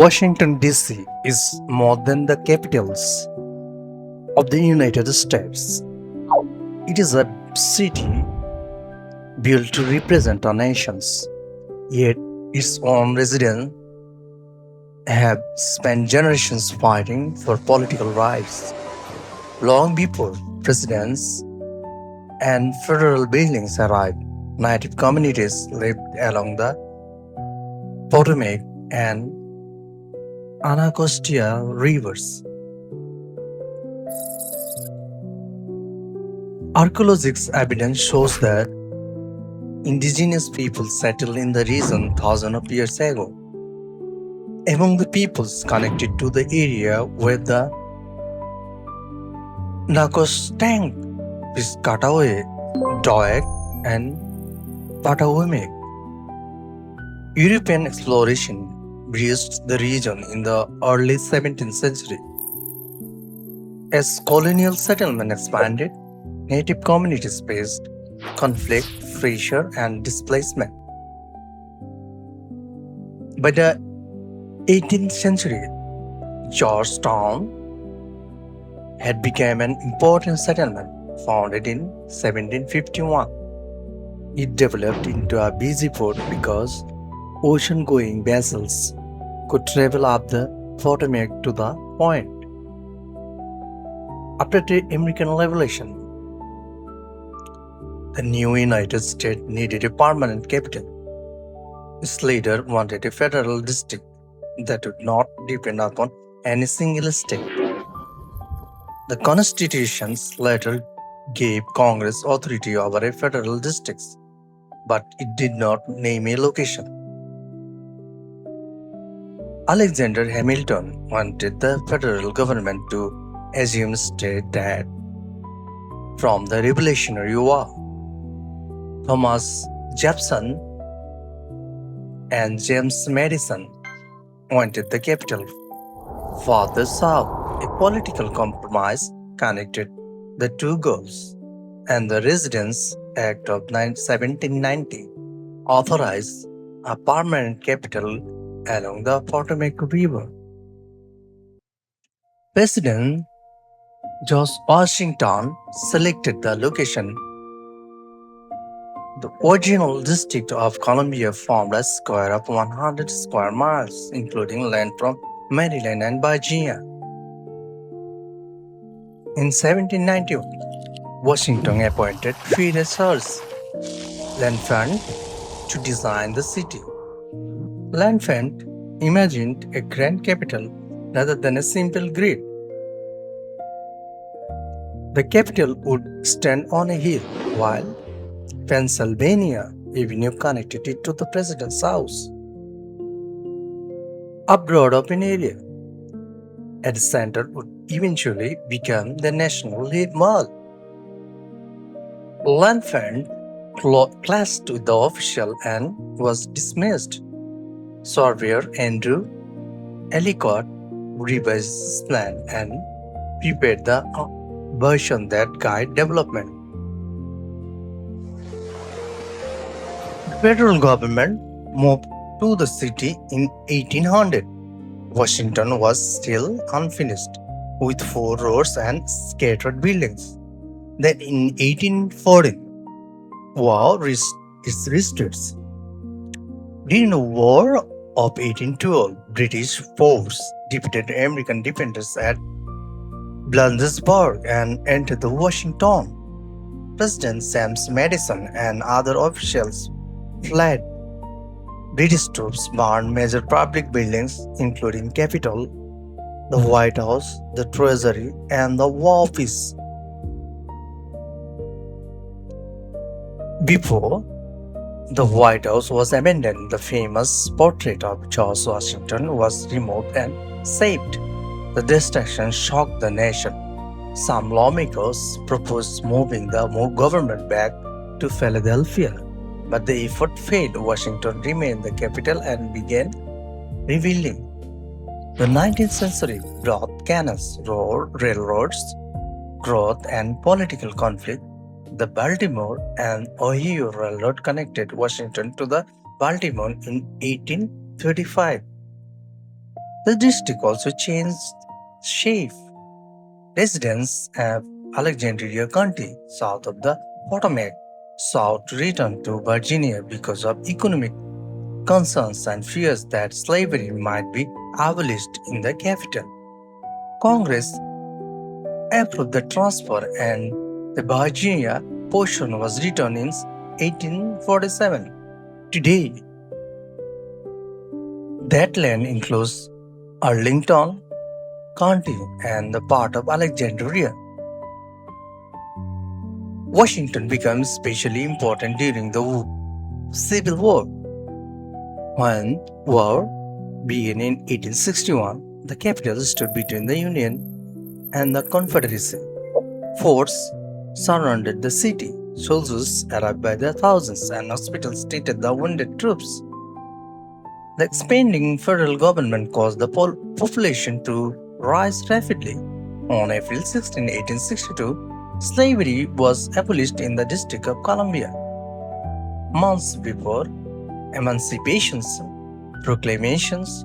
Washington, D.C. is more than the capitals of the United States. It is a city built to represent our nations, yet its own residents have spent generations fighting for political rights. Long before presidents and federal buildings arrived, native communities lived along the Potomac and Anacostia rivers. Archaeological evidence shows that indigenous people settled in the region thousands of years ago. Among the peoples connected to the area were the Nakostang, Piscataway, Doak, and Patawamik. European exploration reached the region in the early 17th century. As colonial settlement expanded, native communities faced conflict, pressure, and displacement. By the 18th century, Georgetown had become an important settlement founded in 1751. It developed into a busy port because ocean-going vessels could travel up the Potomac to the point. After the American Revolution, the new United States needed a permanent capital. Its leader wanted a federal district that would not depend upon any single state. The constitutions later gave Congress authority over a federal districts, but it did not name a location. Alexander Hamilton wanted the federal government to assume state debt from the Revolutionary War. Thomas Jefferson and James Madison wanted the capital farther south. A political compromise connected the two goals, and the Residence Act of 1790 authorized a permanent capital along the Potomac River. President George Washington selected the location. The original District of Columbia formed a square of 100 square miles, including land from Maryland and Virginia. In 1791, Washington appointed Pierre Charles L'Enfant to design the city. L'Enfant imagined a grand capital rather than a simple grid. The capital would stand on a hill, while Pennsylvania Avenue connected it to the president's house. A broad open area at the center would eventually become the National Mall. L'Enfant clashed with the official and was dismissed. Surveyor Andrew Ellicott revised his plan and prepared the version that guided development. The federal government moved to the city in 1800. Washington was still unfinished, with 4 roads and scattered buildings. Then in 1814, war reached its retreats. During the War of 1812, British forces defeated American defenders at Bladensburg and entered the Washington. President James Madison and other officials fled. British troops burned major public buildings, including Capitol, the White House, the Treasury, and the War Office. Before the White House was abandoned, the famous portrait of George Washington was removed and saved. The destruction shocked the nation. Some lawmakers proposed moving the government back to Philadelphia, but the effort failed. Washington remained the capital and began rebuilding. The 19th century brought canals, railroads, growth, and political conflict. The Baltimore and Ohio Railroad connected Washington to the Baltimore in 1835. The district also changed shape. Residents of Alexandria County, south of the Potomac, sought to return to Virginia because of economic concerns and fears that slavery might be abolished in the capital. Congress approved the transfer and the Virginia portion was returned in 1847. Today, that land includes Arlington County and the part of Alexandria. Washington became especially important during the Civil War. When war began in 1861, the capital stood between the Union and the Confederacy. Forts surrounded the city. Soldiers arrived by the thousands, and hospitals treated the wounded troops. The expanding federal government caused the population to rise rapidly. On April 16, 1862, slavery was abolished in the District of Columbia. Months before emancipation's proclamations,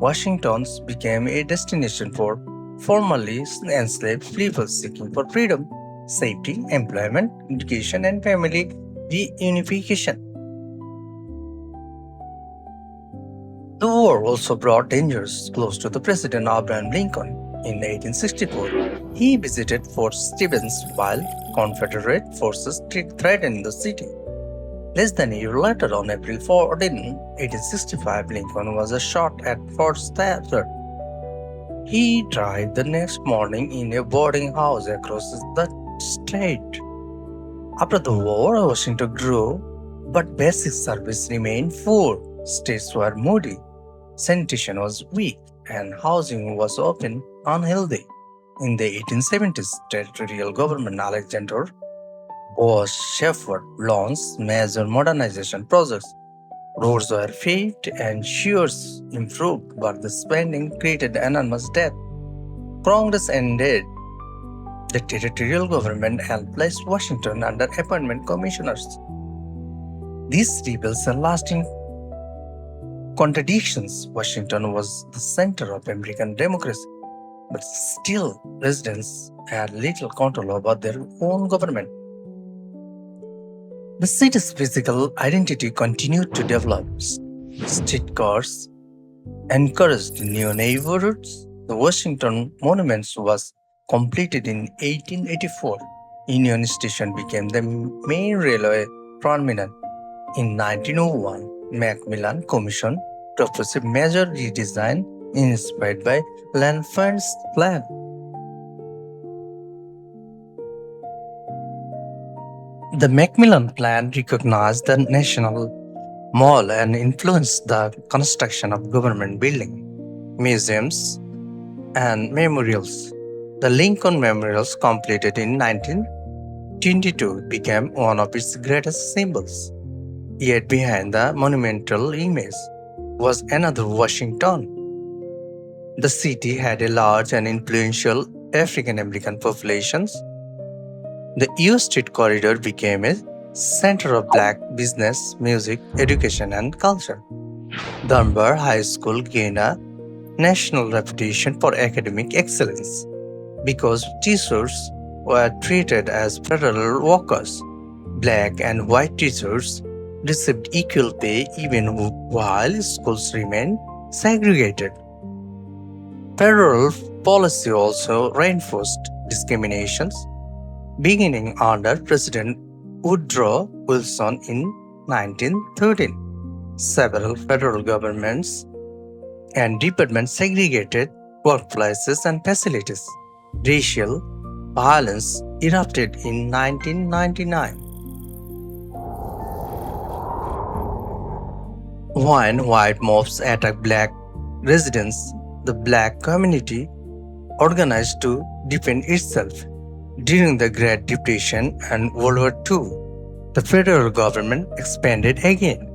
Washington became a destination for formerly enslaved people seeking for freedom, safety, employment, education, and family reunification. The war also brought dangers close to the President Abraham Lincoln. In 1864, he visited Fort Stevens while Confederate forces threatened the city. Less than a year later, on April 14, 1865, Lincoln was shot at Fort Stewart. He died the next morning in a boarding house across the state. After the war, Washington grew, but basic service remained poor. Streets were muddy, sanitation was weak, and housing was often unhealthy. In the 1870s, territorial government Alexander was Shepherd launched major modernization projects. Roads were paved and sewers improved, but the spending created enormous debt. Congress ended the territorial government and placed Washington under appointment commissioners. These reveals a lasting contradictions. Washington was the center of American democracy, but still residents had little control over their own government. The city's physical identity continued to develop. Streetcars encouraged new neighborhoods. The Washington Monument was completed in 1884. Union Station became the main railway terminal. In 1901, Macmillan Commission proposed a major redesign inspired by L'Enfant's plan. The Macmillan Plan recognized the National Mall and influenced the construction of government buildings, museums, and memorials. The Lincoln Memorials, completed in 1922, became one of its greatest symbols. Yet behind the monumental image was another Washington. The city had a large and influential African American population. The U Street Corridor became a center of black business, music, education, and culture. Dunbar High School gained a national reputation for academic excellence because teachers were treated as federal workers. Black and white teachers received equal pay even while schools remained segregated. Federal policy also reinforced discriminations, beginning under President Woodrow Wilson in 1913. Several federal governments and departments segregated workplaces and facilities. Racial violence erupted in 1999. When white mobs attacked black residents, the black community organized to defend itself. During the Great Depression and World War II, the federal government expanded again.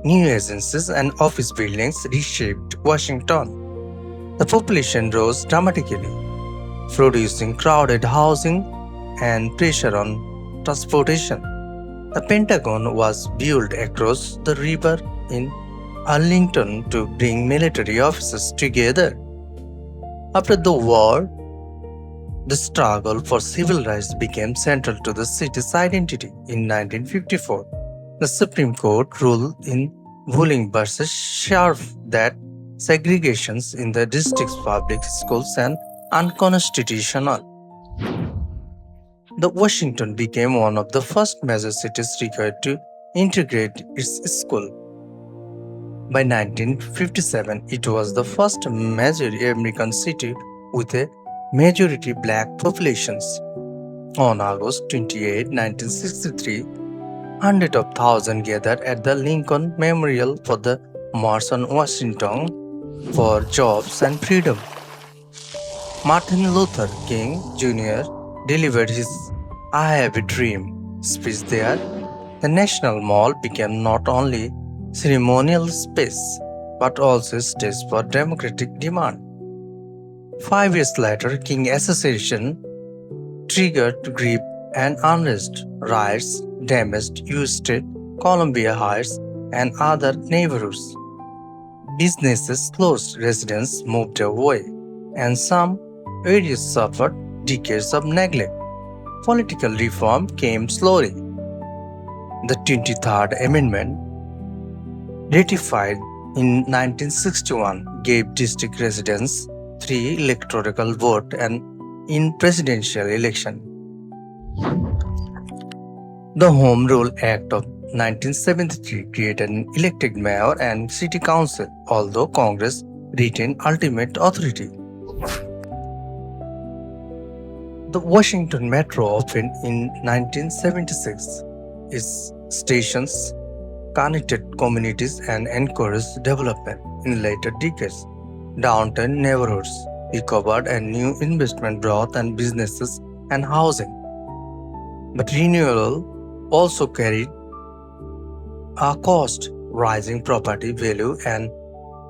New agencies and office buildings reshaped Washington. The population rose dramatically, producing crowded housing and pressure on transportation. The Pentagon was built across the river in Arlington to bring military officers together. After the war, the struggle for civil rights became central to the city's identity. In 1954, the Supreme Court ruled in Wooling versus Sharp that segregations in the district's public schools and unconstitutional. The Washington became one of the first major cities required to integrate its school. By 1957, it was the first major American city with a majority black populations. On August 28, 1963, hundreds of thousands gathered at the Lincoln Memorial for the March on Washington for Jobs and Freedom. Martin Luther King Jr. delivered his I Have a Dream speech there. The National Mall became not only ceremonial space but also a stage for democratic demand. 5 years later, King assassination triggered grief and unrest. Riots damaged U Street, Columbia Heights, and other neighborhoods. Businesses closed, residents moved away, and some areas suffered decades of neglect. Political reform came slowly. The 23rd Amendment, ratified in 1961, gave district residents three electoral votes and in presidential election. The Home Rule Act of 1973 created an elected mayor and city council, although Congress retained ultimate authority. The Washington Metro opened in 1976. Its stations connected communities and encouraged development in later decades. Downtown neighborhoods recovered and new investment brought and businesses and housing. But renewal also carried a cost. Rising property value and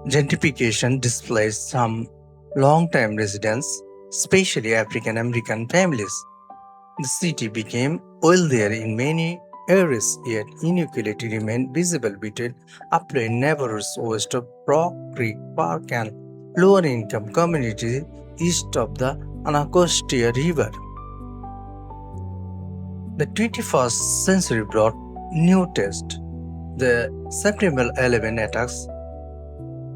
gentrification displaced some long-time residents, especially African American families. The city became wealthier in many areas, yet inequality remained visible between affluent neighborhoods west of Rock Creek Park and lower-income communities east of the Anacostia River. The 21st century brought new tests. The September 11 attacks,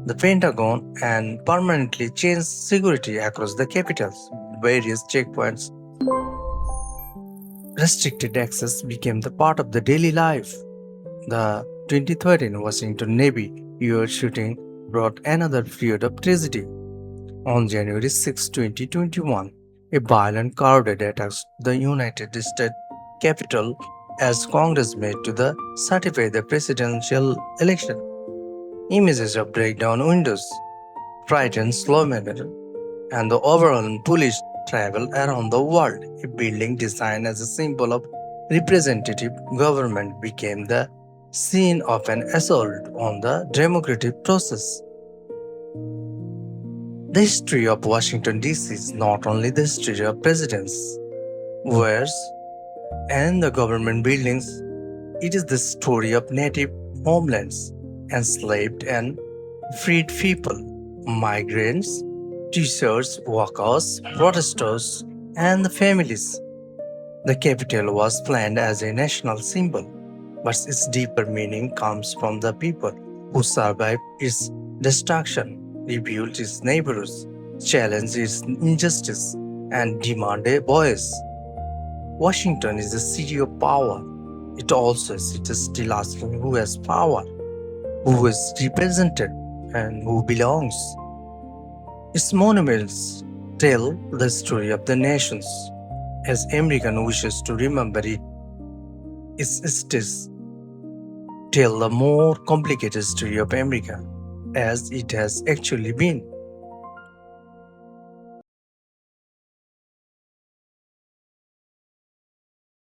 the Pentagon, and permanently changed security across the capitals. Various checkpoints restricted access became the part of the daily life. The 2013 Washington Navy Yard shooting brought another period of tragedy. On January 6, 2021, a violent crowded attacked the United States Capitol as Congress met to certify the presidential election. Images of breakdown windows, frightened lawmakers, and the overall police travel around the world. A building designed as a symbol of representative government became the scene of an assault on the democratic process. The history of Washington DC is not only the history of presidents, wars, and the government buildings, it is the story of native homelands, enslaved and freed people, migrants, teachers, workers, protesters, and the families. The capital was planned as a national symbol, but its deeper meaning comes from the people who survived its destruction, rebuilt its neighborhoods, challenged its injustice, and demanded a voice. Washington is a city of power. It also is still asking who has power, who is represented, and who belongs. Its monuments tell the story of the nations. As American wishes to remember it, its states tell the more complicated story of America as it has actually been.